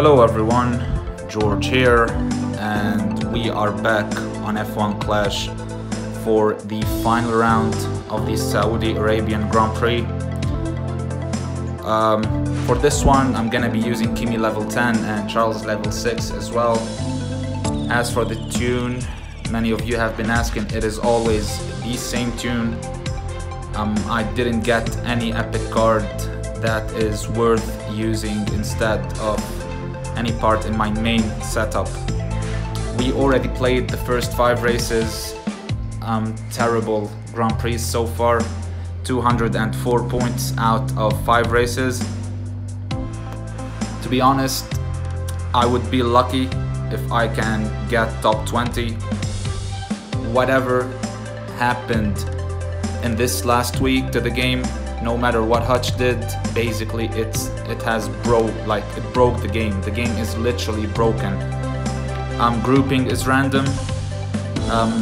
Hello everyone, George here, and we are back on F1 Clash for the final round of the Saudi Arabian Grand Prix. For this one, I'm gonna be using Kimi level 10 and Charles level 6 as well. As for the tune, many of you have been asking, it is always the same tune. I didn't get any epic card that is worth using instead of any part in my main setup. We already played the first 5 races, terrible Grand Prix so far, 204 points out of 5 races. To be honest, I would be lucky if I can get top 20. Whatever happened in this last week to the game, no matter what Hutch did, basically it broke the game. The game is literally broken. Grouping is random.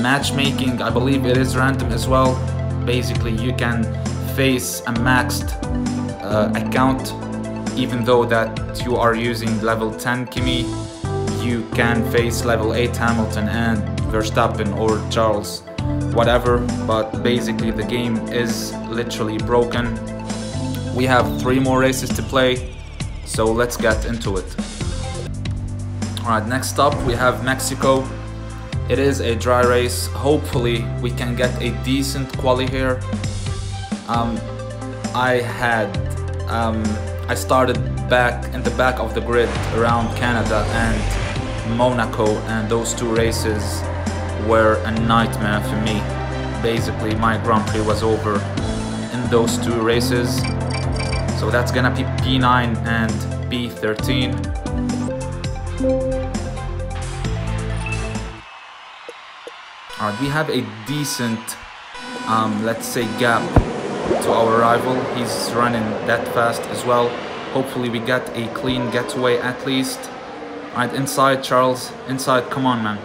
Matchmaking, I believe it is random as well. Basically you can face a maxed account, even though that you are using level 10 Kimi, you can face level 8 Hamilton and Verstappen or Charles, whatever, but basically the game is literally broken. We have 3 more races to play, so let's get into it. Alright, next up we have Mexico. It is a dry race. Hopefully we can get a decent quali here. I started back in the back of the grid around Canada and Monaco, and those 2 races were a nightmare for me. Basically my Grand Prix was over in those 2 races. So that's gonna be P9 and P13. Alright, we have a decent, let's say, gap to our rival. He's running that fast as well. Hopefully we get a clean getaway at least. Alright, inside Charles, inside, come on man.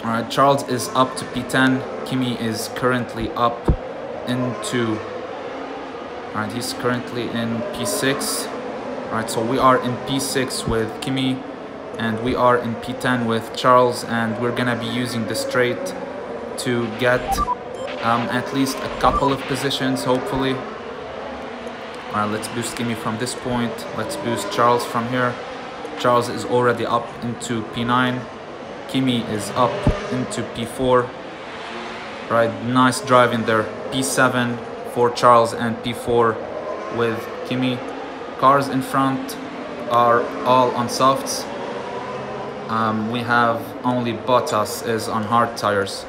Alright, Charles is up to P10. Kimi is currently up into... Alright, he's currently in P6. Alright, so we are in P6 with Kimi, and we are in P10 with Charles, and we're gonna be using the straight to get at least a couple of positions, hopefully. Alright, let's boost Kimi from this point. Let's boost Charles from here. Charles is already up into P9. Kimi is up into P4. Right, nice drive in there. P7 for Charles and P4 with Kimi. Cars in front are all on softs. We have only Bottas is on hard tires.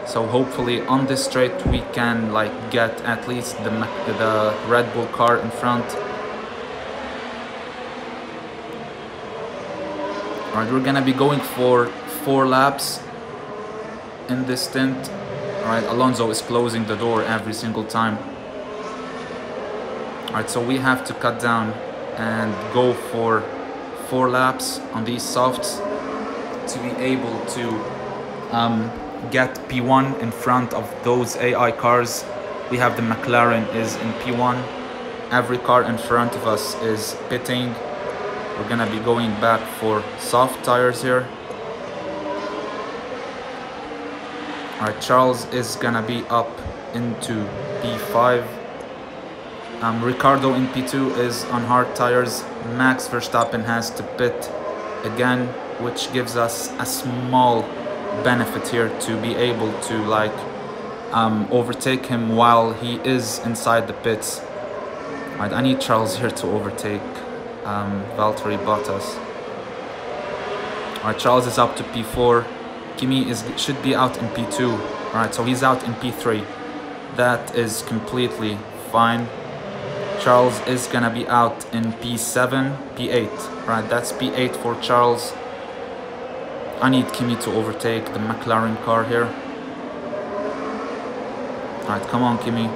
So hopefully on this straight we can get at least the Red Bull car in front. Alright, we're gonna be going for 4 laps in this stint. Alright, Alonso is closing the door every single time. Alright, so we have to cut down and go for 4 laps on these softs to be able to get P1 in front of those AI cars. We have the McLaren is in P1. Every car in front of us is pitting. We're gonna be going back for soft tires here. Alright, Charles is gonna be up into P5. Ricardo in P2 is on hard tires. Max Verstappen has to pit again, which gives us a small benefit here to be able to overtake him while he is inside the pits. Right, I need Charles here to overtake Valtteri Bottas. Alright, Charles is up to P4. Kimi should be out in P2. Alright, so he's out in P3. That is completely fine. Charles is gonna be out in P7, P8. Right, that's P8 for Charles. I need Kimi to overtake the McLaren car here. Alright, come on Kimi.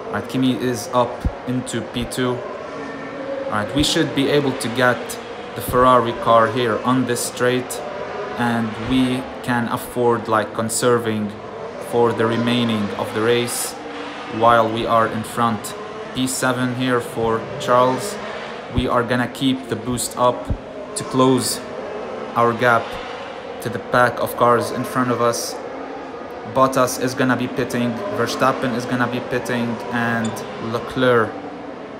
Alright, Kimi is up into P2. Alright, we should be able to get the Ferrari car here on this straight, and we can afford conserving for the remaining of the race while we are in front P7 here for Charles. We are gonna keep the boost up to close our gap to the pack of cars in front of us. Bottas is gonna be pitting, Verstappen is gonna be pitting, and Leclerc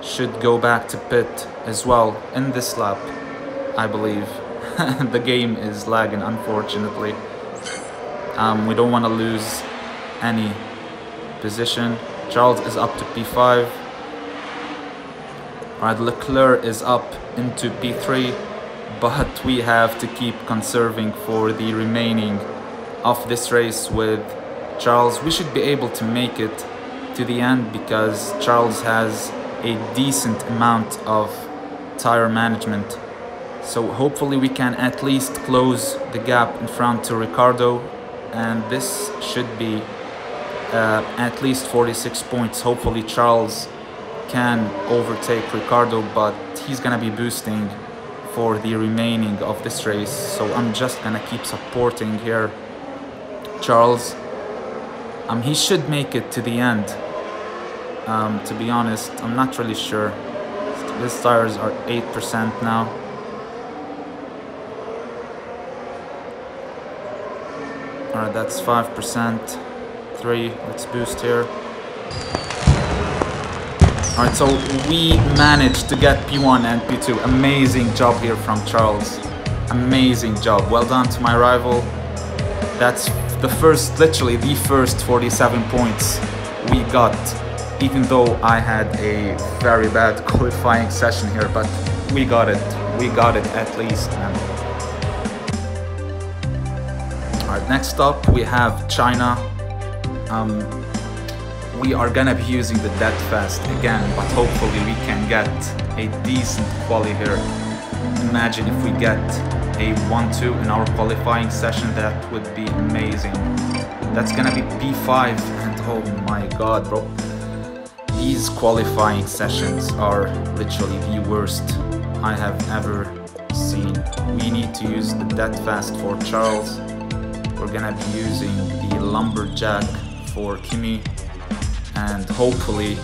should go back to pit as well in this lap, I believe. The game is lagging, unfortunately. We don't want to lose any position. Charles is up to P5. Alright, Leclerc is up into P3, but we have to keep conserving for the remaining of this race with Charles. We should be able to make it to the end because Charles has a decent amount of tire management. So hopefully we can at least close the gap in front to Ricardo, and this should be at least 46 points. Hopefully Charles can overtake Ricardo, but he's gonna be boosting for the remaining of this race. So I'm just gonna keep supporting here Charles. He should make it to the end. To be honest, I'm not really sure. His tires are 8% now. Alright, that's 5%. 3, let's boost here. Alright, so we managed to get P1 and P2. Amazing job here from Charles. Amazing job. Well done to my rival. That's the first, literally the first 47 points we got, even though I had a very bad qualifying session here, but we got it. We got it at least, man. Alright, next up we have China. We are gonna be using the dead fast again, but hopefully we can get a decent quali here. Imagine if we get a 1-2 in our qualifying session, that would be amazing. That's gonna be P5, and oh my god, bro. These qualifying sessions are literally the worst I have ever seen. We need to use the dead fast for Charles. We're gonna be using the lumberjack for Kimi, and hopefully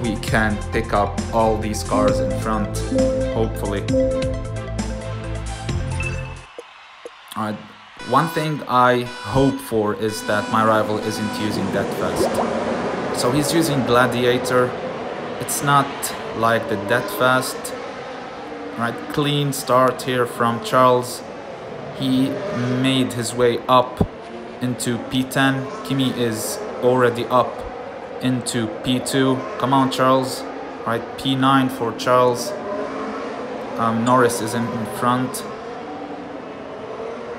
we can pick up all these cars in front. Hopefully. Alright, one thing I hope for is that my rival isn't using that fast. So he's using Gladiator. It's not like the dead fast. Right, clean start here from Charles. He made his way up into P10. Kimi is already up into P2. Come on, Charles. Right, P9 for Charles. Norris is in front.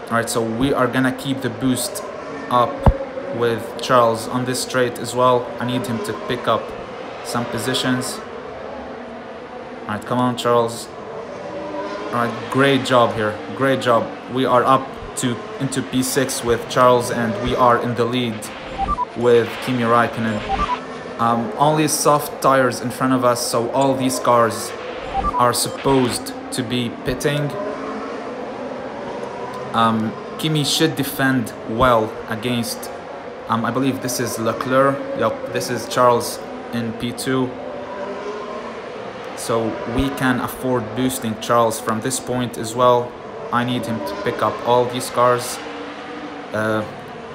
Alright, so we are gonna keep the boost up with Charles on this straight as well. I need him to pick up some positions. Alright, come on, Charles. Alright, great job here. Great job. We are up into P6 with Charles, and we are in the lead with Kimi Räikkönen. Only soft tires in front of us, so all these cars are supposed to be pitting. Kimi should defend well against, I believe this is Leclerc. Yep, this is Charles in P2. So we can afford boosting Charles from this point as well. I need him to pick up all these cars.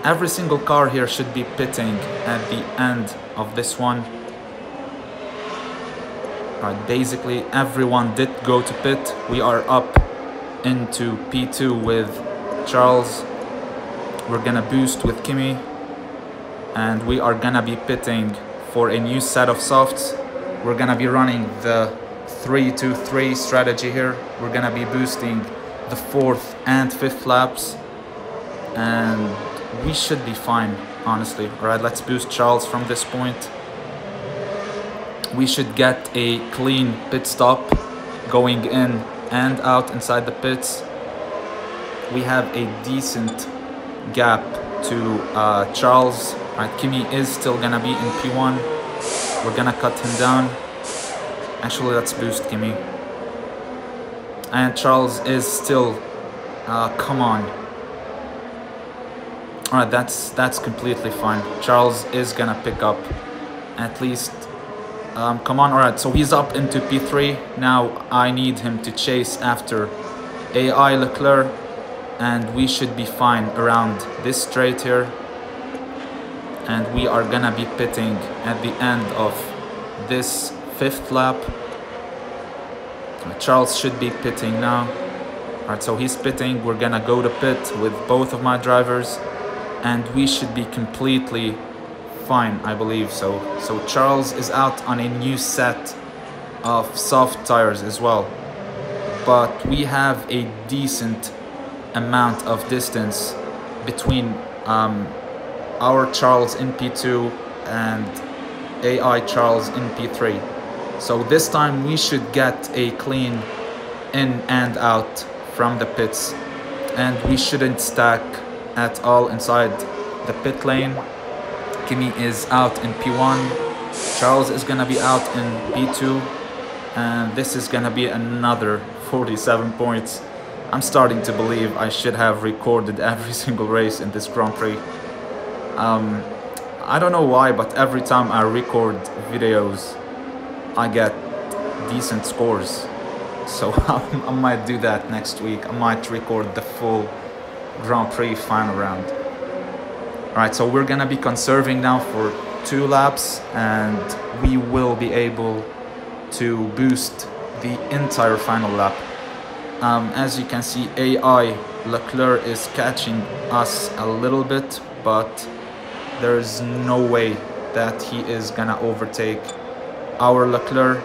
Every single car here should be pitting at the end of this one. Right, basically everyone did go to pit. We are up into P2 with Charles. We're gonna boost with Kimi, and we are gonna be pitting for a new set of softs. We're gonna be running the 3-2-3 strategy here. We're gonna be boosting the 4th and 5th laps, and we should be fine, honestly. Alright, let's boost Charles from this point. We should get a clean pit stop going in and out inside the pits. We have a decent gap to Charles. Right, Kimi is still gonna be in P1. We're gonna cut him down. Actually, let's boost Kimi. And Charles is still, come on. Alright, that's completely fine. Charles is gonna pick up at least Come on, alright, so he's up into P3. Now I need him to chase after AI Leclerc, and we should be fine around this straight here. And we are gonna be pitting at the end of this 5th lap. Charles should be pitting now. Alright, so he's pitting. We're gonna go to pit with both of my drivers, and we should be completely fine, I believe. So Charles is out on a new set of soft tires as well, but we have a decent amount of distance between our Charles in P2 and AI Charles in P3. So this time we should get a clean in and out from the pits, and we shouldn't stack at all inside the pit lane. Kimi is out in P1, Charles is gonna be out in P2, and this is gonna be another 47 points. I'm starting to believe I should have recorded every single race in this Grand Prix. I don't know why, but every time I record videos I get decent scores. So I might do that next week. I might record the full Grand Prix final round. Alright, so we're gonna be conserving now for 2 laps, and we will be able to boost the entire final lap. As you can see, AI Leclerc is catching us a little bit, but there's no way that he is gonna overtake our Leclerc.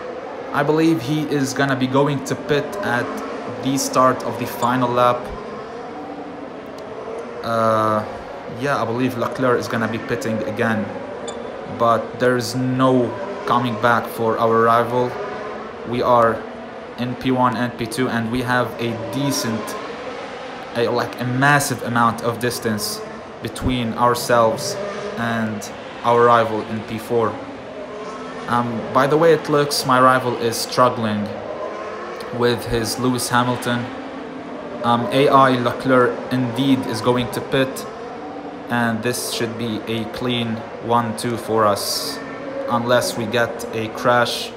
I believe he is gonna be going to pit at the start of the final lap. Yeah, I believe Leclerc is gonna be pitting again, but there's no coming back for our rival. We are in P1 and P2, and we have a decent, like a massive amount of distance between ourselves and our rival in P4. By the way it looks, my rival is struggling with his Lewis Hamilton. AI Leclerc indeed is going to pit, and this should be a clean 1-2 for us, unless we get a crash.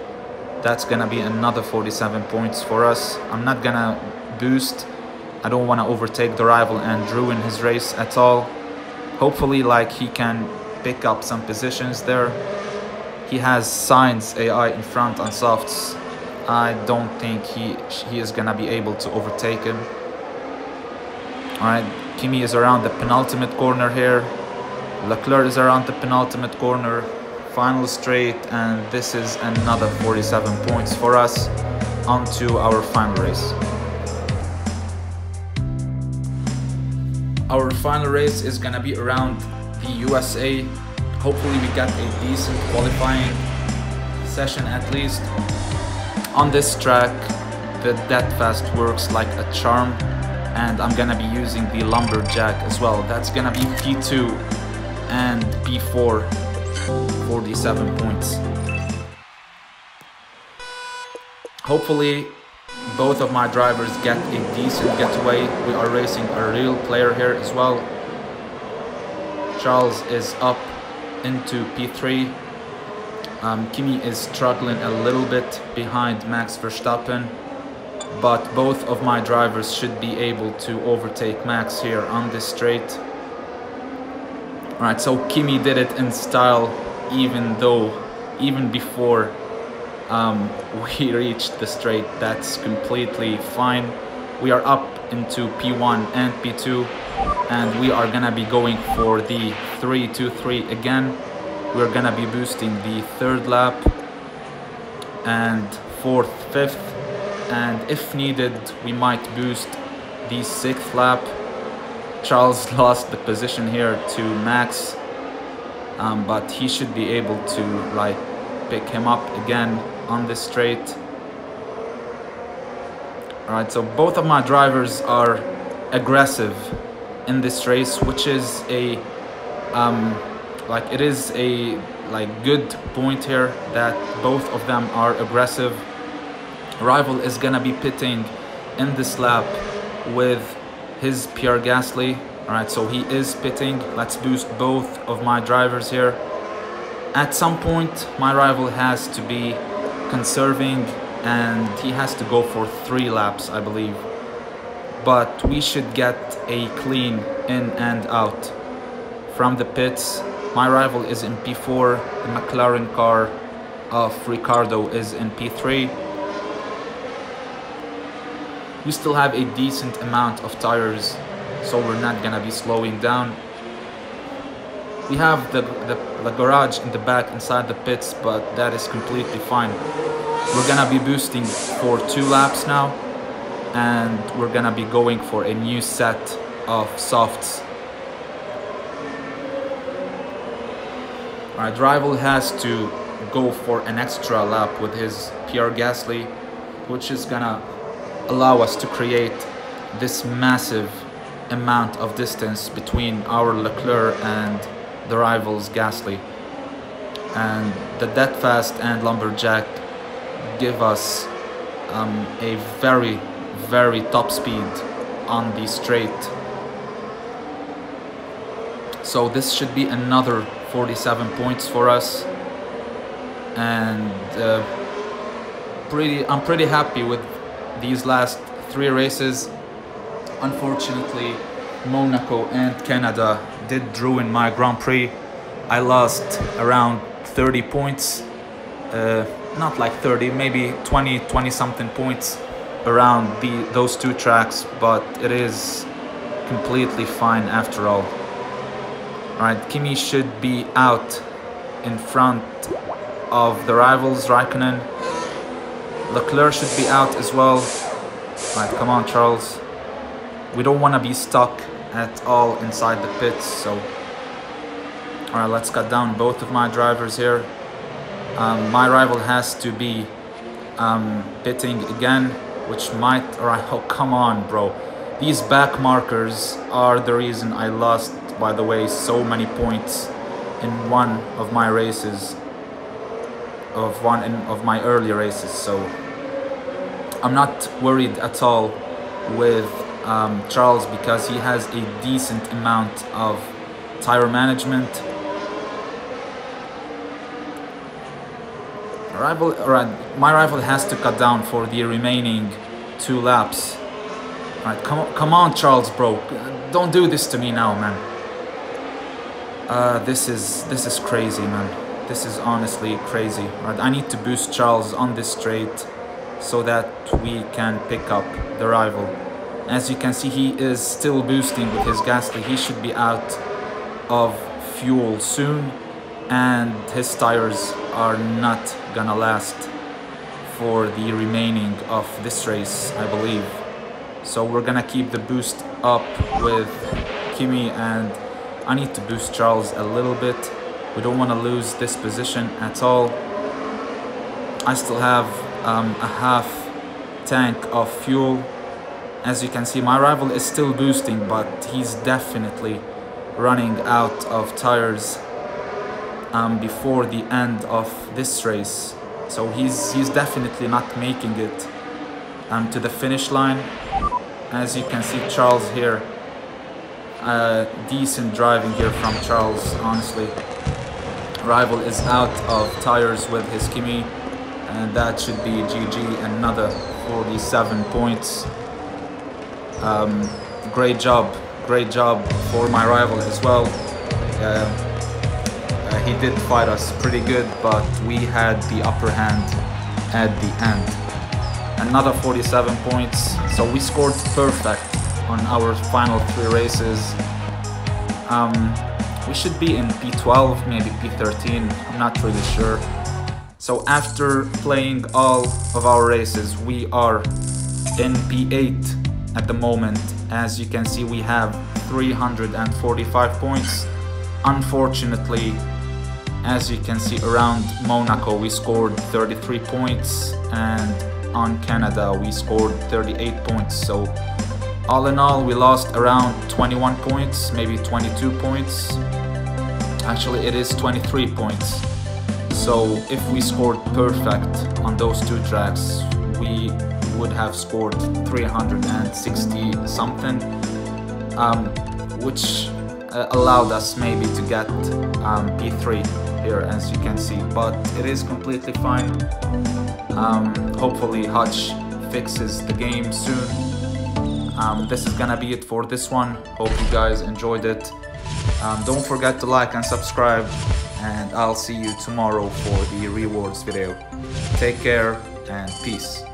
That's gonna be another 47 points for us. I'm not gonna boost. I don't want to overtake the rival and ruin his race at all. Hopefully, like, he can pick up some positions there. He has Sainz AI in front on softs. I don't think he is gonna be able to overtake him. Alright, Kimi is around the penultimate corner here. Leclerc is around the penultimate corner. Final straight, and this is another 47 points for us onto our final race. Our final race is gonna be around the USA. Hopefully we get a decent qualifying session at least. On this track, the dead fast works like a charm, and I'm gonna be using the lumberjack as well. That's gonna be P2 and P4, 47 points. Hopefully both of my drivers get a decent getaway. We are racing a real player here as well. Charles is up into P3. Kimi is struggling a little bit behind Max Verstappen, but both of my drivers should be able to overtake Max here on this straight. Alright, so Kimi did it in style, even before we reached the straight. That's completely fine. We are up into P1 and P2, and we are gonna be going for the 3-2-3 again. We're gonna be boosting the 3rd lap and 4th, 5th, and if needed we might boost the 6th lap. Charles lost the position here to Max, but he should be able to like pick him up again on this straight. Alright, so both of my drivers are aggressive in this race, which is a good point here that both of them are aggressive. Rival is gonna be pitting in this lap with his Pierre Gasly. Alright, so he is pitting. Let's boost both of my drivers here. At some point, my rival has to be conserving and he has to go for 3 laps, I believe. But we should get a clean in and out from the pits. My rival is in P4, the McLaren car of Ricardo is in P3. We still have a decent amount of tires, so we're not gonna be slowing down. We have the garage in the back inside the pits, but that is completely fine. We're gonna be boosting for 2 laps now, and we're gonna be going for a new set of softs. Alright, rival has to go for an extra lap with his Pierre Gasly, which is gonna allow us to create this massive amount of distance between our Leclerc and the rivals Gasly. And the Dead Fast and Lumberjack give us a very top speed on the straight. So this should be another 47 points for us, and I'm pretty happy with these last 3 races. Unfortunately, Monaco and Canada did ruin my Grand Prix. I lost around 30 points, not like 30, maybe 20 something points around those 2 tracks, but it is completely fine after all. Alright, Kimi should be out in front of the rivals, Raikkonen. Leclerc should be out as well. Alright, come on Charles. We don't want to be stuck at all inside the pits, so... Alright, let's cut down both of my drivers here. My rival has to be pitting again, which might... Alright, oh come on bro. These back markers are the reason I lost, by the way, so many points in one of my races, of my early races. So I'm not worried at all with Charles, because he has a decent amount of tire management. My rival has to cut down for the remaining 2 laps. Alright, come on Charles bro, don't do this to me now, man. This is crazy, man. This is honestly crazy. Right, I need to boost Charles on this straight so that we can pick up the rival. As you can see, he is still boosting with his Gasly. He should be out of fuel soon, and his tires are not gonna last for the remaining of this race, I believe. So we're gonna keep the boost up with Kimi, and I need to boost Charles a little bit. We don't want to lose this position at all. I still have a half tank of fuel. As you can see, my rival is still boosting, but he's definitely running out of tires before the end of this race. So he's definitely not making it to the finish line. As you can see, Charles here, decent driving here from Charles, honestly. Rival is out of tires with his Kimi, and that should be GG, another 47 points. Great job for my rival as well. He did fight us pretty good, but we had the upper hand at the end. Another 47 points, so we scored perfect on our final 3 races. We should be in P12, maybe P13, I'm not really sure. So after playing all of our races, we are in P8 at the moment. As you can see, we have 345 points. Unfortunately, as you can see, around Monaco we scored 33 points, and on Canada we scored 38 points. So all in all, we lost around 21 points, maybe 22 points. Actually, it is 23 points. So if we scored perfect on those 2 tracks, we would have scored 360 something, which allowed us maybe to get P3 here, as you can see, but it is completely fine. Hopefully Hutch fixes the game soon. This is gonna be it for this one. Hope you guys enjoyed it. Don't forget to like and subscribe, and I'll see you tomorrow for the rewards video. Take care and peace.